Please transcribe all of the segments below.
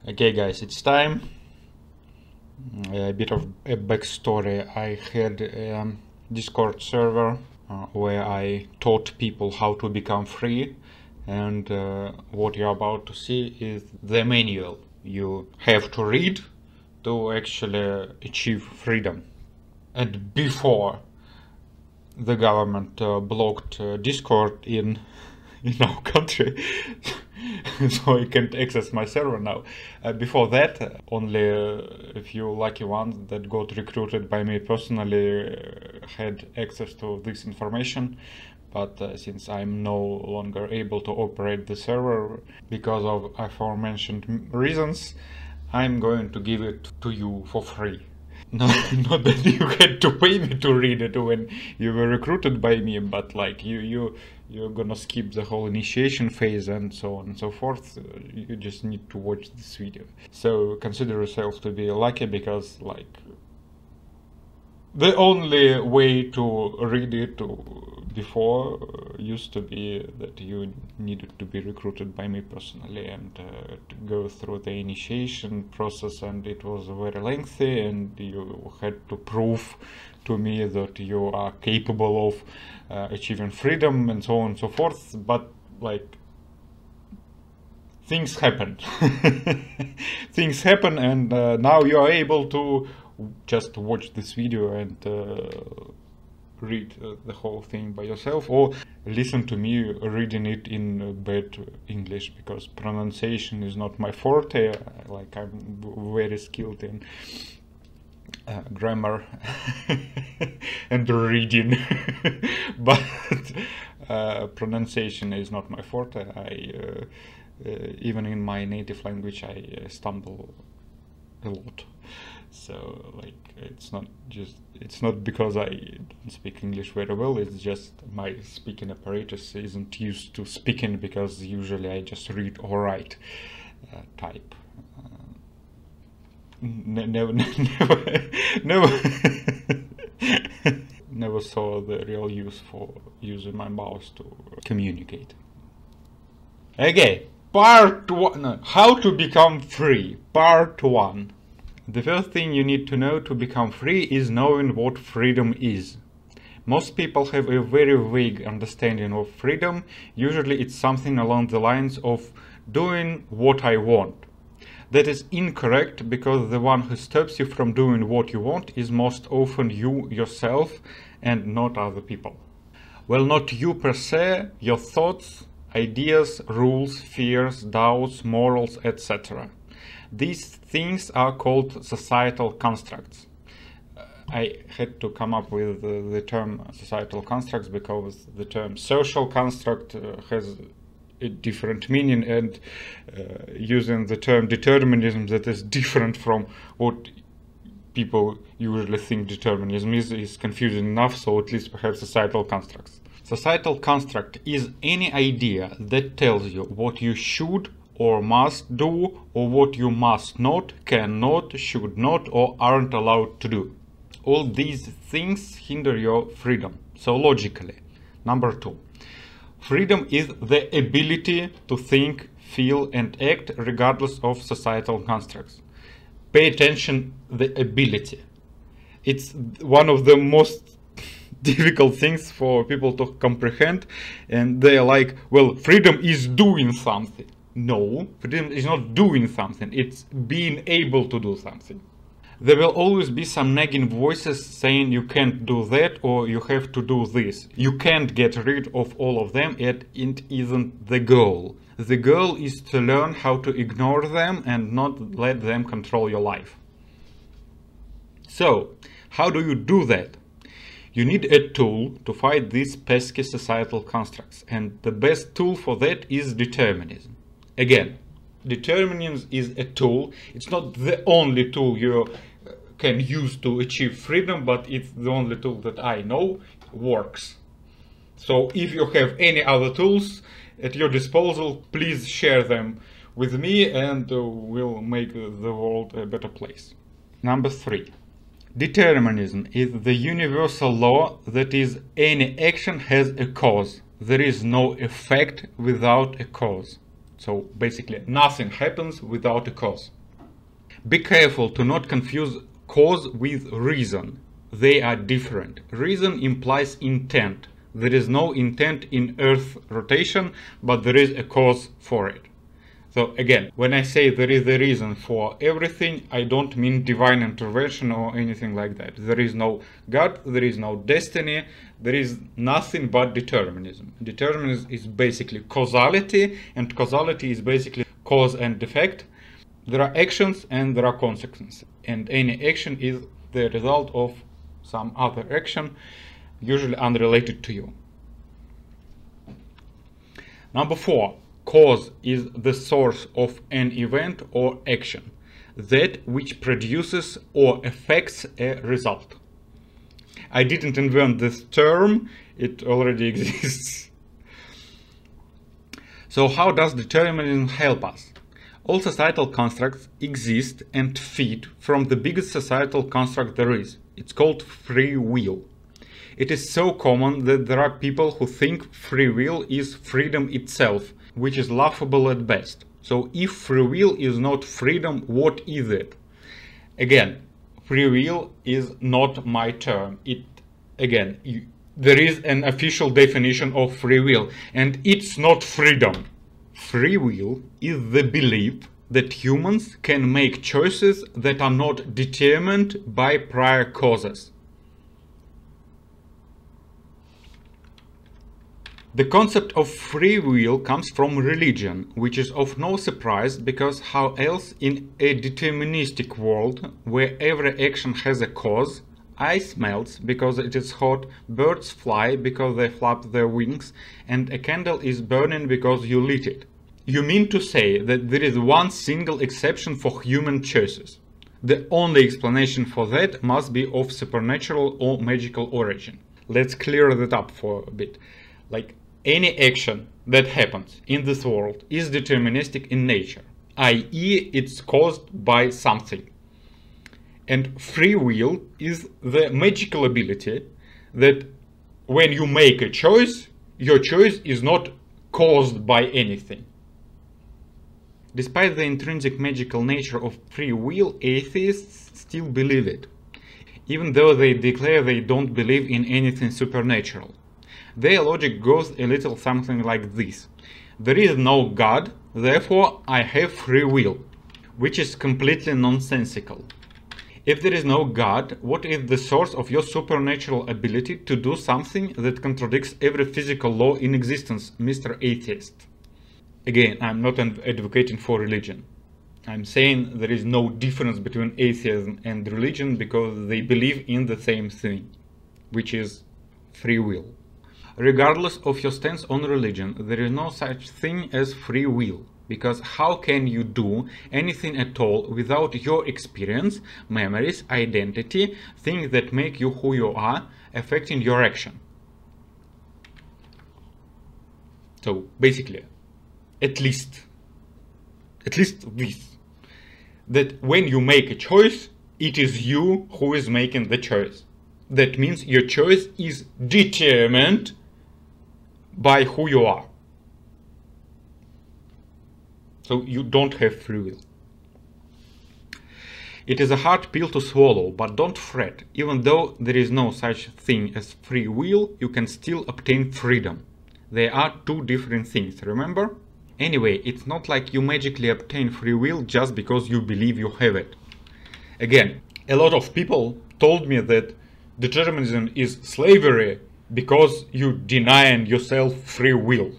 Okay guys, it's time. A bit of a backstory. I had a Discord server where I taught people how to become free, and what you're about to see is the manual you have to read to actually achieve freedom. And before the government blocked Discord in our country, so I can't access my server now. Before that, only a few lucky ones that got recruited by me personally had access to this information. But since I'm no longer able to operate the server because of aforementioned reasons, I'm going to give it to you for free. No, not that you had to pay me to read it when you were recruited by me, but like you're gonna skip the whole initiation phase and so on and so forth. You just need to watch this video. So consider yourself to be lucky, because like the only way to read it before used to be that you needed to be recruited by me personally and to go through the initiation process, and it was very lengthy, and you had to prove to me that you are capable of achieving freedom and so on and so forth. But like things happen. Things happen, and now you are able to just watch this video and read the whole thing by yourself, or listen to me reading it in bad English, because pronunciation is not my forte. Like I'm very skilled in grammar and reading, but pronunciation is not my forte. Even in my native language I stumble a lot. So like it's not because I don't speak English very well, it's just my speaking apparatus isn't used to speaking, because usually I just read or write type. Never saw the real use for using my mouse to communicate. Okay, part 1. No, how to become free, part 1. The first thing you need to know to become free is knowing what freedom is. Most people have a very vague understanding of freedom. Usually it's something along the lines of doing what I want. That is incorrect, because the one who stops you from doing what you want is most often you yourself and not other people. Well, not you per se, your thoughts, ideas, rules, fears, doubts, morals, etc. These things are called societal constructs. I had to come up with the term societal constructs because the term social construct has a different meaning, and using the term determinism, that is different from what people usually think determinism is confusing enough, so at least perhaps societal constructs. Societal construct is any idea that tells you what you should or must do, or what you must not, cannot, should not, or aren't allowed to do. All these things hinder your freedom. So logically, number 2, freedom is the ability to think, feel, and act regardless of societal constructs. Pay attention, the ability. It's one of the most difficult things for people to comprehend, and they're like, well, freedom is doing something. No, freedom is not doing something, it's being able to do something. There will always be some nagging voices saying you can't do that or you have to do this. You can't get rid of all of them, yet it isn't the goal. The goal is to learn how to ignore them and not let them control your life. So, how do you do that? You need a tool to fight these pesky societal constructs, and the best tool for that is determinism. Again, determinism is a tool. It's not the only tool you can use to achieve freedom, but it's the only tool that I know works. So if you have any other tools at your disposal, please share them with me, and we'll make the world a better place. Number 3. Determinism is the universal law that is any action has a cause. There is no effect without a cause. So basically nothing happens without a cause. Be careful to not confuse cause with reason. They are different. Reason implies intent. There is no intent in Earth rotation, but there is a cause for it. So again, when I say there is a reason for everything, I don't mean divine intervention or anything like that. There is no God, there is no destiny, there is nothing but determinism. Determinism is basically causality, and causality is basically cause and effect. There are actions and there are consequences, and any action is the result of some other action, usually unrelated to you. Number 4. Cause is the source of an event or action, that which produces or affects a result. I didn't invent this term, it already exists. So how does determinism help us? All societal constructs exist and feed from the biggest societal construct there is. It's called free will. It is so common that there are people who think free will is freedom itself, which is laughable at best. So if free will is not freedom, what is it? Again, free will is not my term. There is an official definition of free will, and it's not freedom. Free will is the belief that humans can make choices that are not determined by prior causes. The concept of free will comes from religion, which is of no surprise because how else in a deterministic world where every action has a cause, ice melts because it is hot, birds fly because they flap their wings, and a candle is burning because you lit it. You mean to say that there is one single exception for human choices? The only explanation for that must be of supernatural or magical origin. Let's clear that up for a bit. Like, any action that happens in this world is deterministic in nature, i.e. it's caused by something. And free will is the magical ability that when you make a choice, your choice is not caused by anything. Despite the intrinsic magical nature of free will, atheists still believe it, even though they declare they don't believe in anything supernatural. Their logic goes a little something like this. There is no God, therefore I have free will, which is completely nonsensical. If there is no God, what is the source of your supernatural ability to do something that contradicts every physical law in existence, Mr. Atheist? Again, I'm not advocating for religion. I'm saying there is no difference between atheism and religion because they believe in the same thing, which is free will. Regardless of your stance on religion, there is no such thing as free will, because how can you do anything at all without your experience, memories, identity, things that make you who you are, affecting your action? So basically, at least this, that when you make a choice, it is you who is making the choice. That means your choice is determined by who you are. So you don't have free will. It is a hard pill to swallow, but don't fret. Even though there is no such thing as free will, you can still obtain freedom. They are two different things, remember? Anyway, it's not like you magically obtain free will just because you believe you have it. Again, a lot of people told me that determinism is slavery because you deny yourself free will.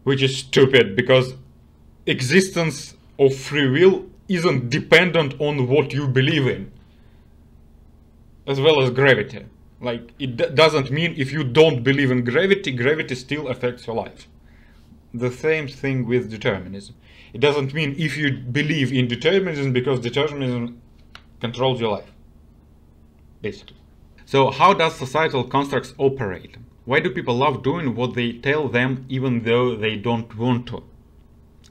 Which is stupid, because existence of free will isn't dependent on what you believe in. As well as gravity. Like, it doesn't mean if you don't believe in gravity, gravity still affects your life. The same thing with determinism. It doesn't mean if you believe in determinism because determinism controls your life. Basically. So how does societal constructs operate? Why do people love doing what they tell them even though they don't want to?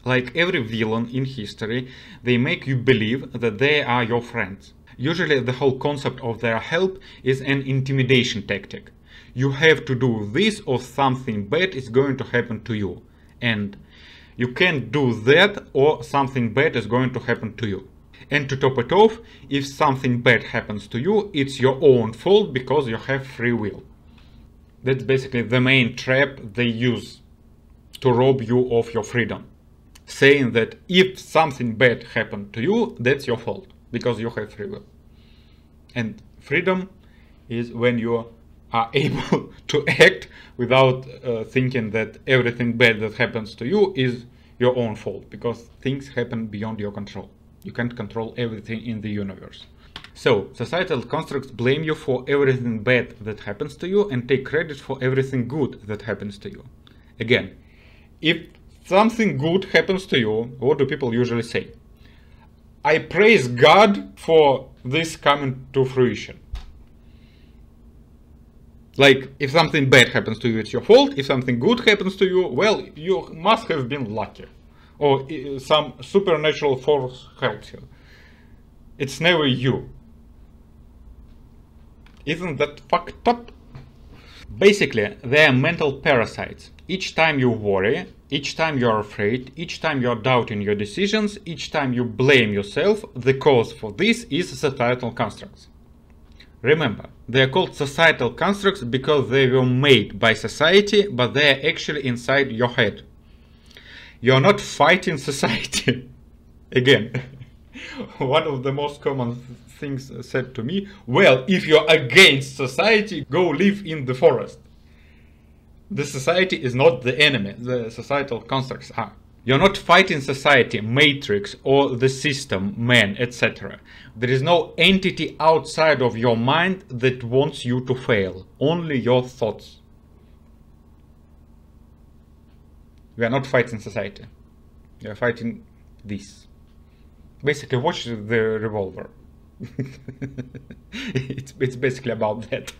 Like every villain in history, they make you believe that they are your friends. Usually the whole concept of their help is an intimidation tactic. You have to do this or something bad is going to happen to you. And you can't do that or something bad is going to happen to you. And to top it off, if something bad happens to you, it's your own fault because you have free will. That's basically the main trap they use to rob you of your freedom. Saying that if something bad happened to you, that's your fault because you have free will. And freedom is when you are able to act without thinking that everything bad that happens to you is your own fault, because things happen beyond your control. You can't control everything in the universe. So, societal constructs blame you for everything bad that happens to you and take credit for everything good that happens to you. Again, if something good happens to you, what do people usually say? I praise God for this coming to fruition. Like, if something bad happens to you, it's your fault. If something good happens to you, well, you must have been lucky. Or some supernatural force helps you. It's never you. Isn't that fucked up? Basically, they are mental parasites. Each time you worry, each time you're afraid, each time you're doubting your decisions, each time you blame yourself, the cause for this is societal constructs. Remember, they are called societal constructs because they were made by society, but they are actually inside your head. You're not fighting society. Again, one of the most common things said to me, well, if you're against society, go live in the forest. The society is not the enemy, the societal constructs are. You're not fighting society, matrix, or the system, man, etc. There is no entity outside of your mind that wants you to fail, only your thoughts. We are not fighting society. We are fighting this. Basically, watch the revolver. it's basically about that.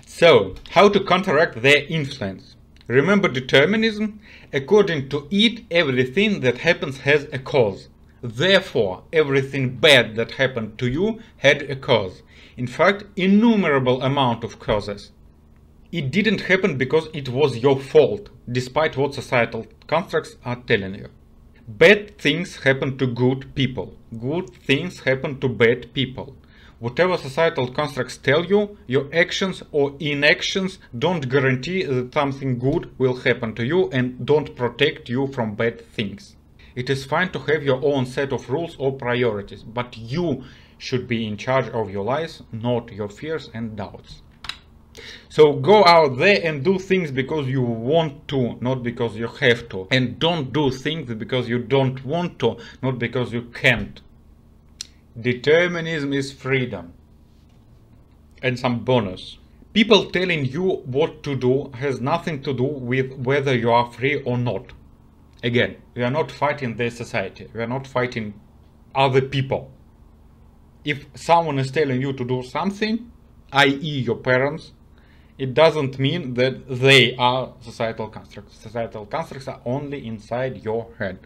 So, how to counteract their influence? Remember determinism? According to it, everything that happens has a cause. Therefore, everything bad that happened to you had a cause. In fact, innumerable amount of causes. It didn't happen because it was your fault, despite what societal constructs are telling you. Bad things happen to good people. Good things happen to bad people. Whatever societal constructs tell you, your actions or inactions don't guarantee that something good will happen to you and don't protect you from bad things. It is fine to have your own set of rules or priorities, but you should be in charge of your lives, not your fears and doubts. So go out there and do things because you want to, not because you have to. And don't do things because you don't want to, not because you can't. Determinism is freedom. And some bonus. People telling you what to do has nothing to do with whether you are free or not. Again, we are not fighting their society. We are not fighting other people. If someone is telling you to do something, i.e. your parents, it doesn't mean that they are societal constructs. Societal constructs are only inside your head.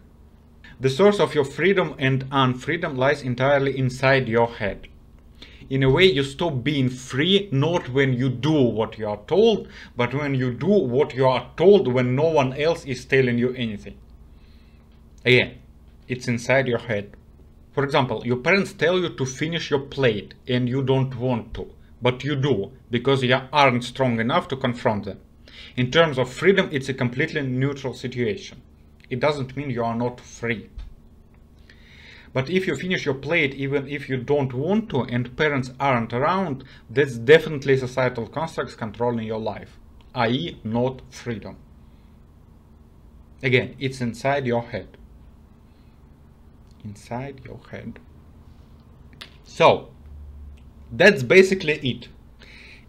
The source of your freedom and unfreedom lies entirely inside your head. In a way, you stop being free not when you do what you are told, but when you do what you are told when no one else is telling you anything. Again, it's inside your head. For example, your parents tell you to finish your plate and you don't want to, but you do because you aren't strong enough to confront them. In terms of freedom, it's a completely neutral situation. It doesn't mean you are not free. But if you finish your plate even if you don't want to and parents aren't around, that's definitely societal constructs controlling your life, i.e. not freedom. Again, it's inside your head. Inside your head. So, that's basically it.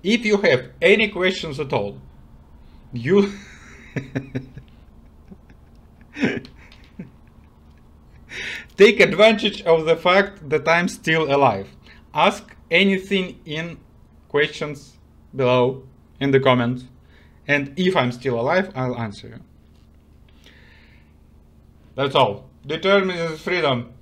If you have any questions at all, you take advantage of the fact that I'm still alive. Ask anything in questions below in the comments, and if I'm still alive, I'll answer you. That's all. Determinism is freedom.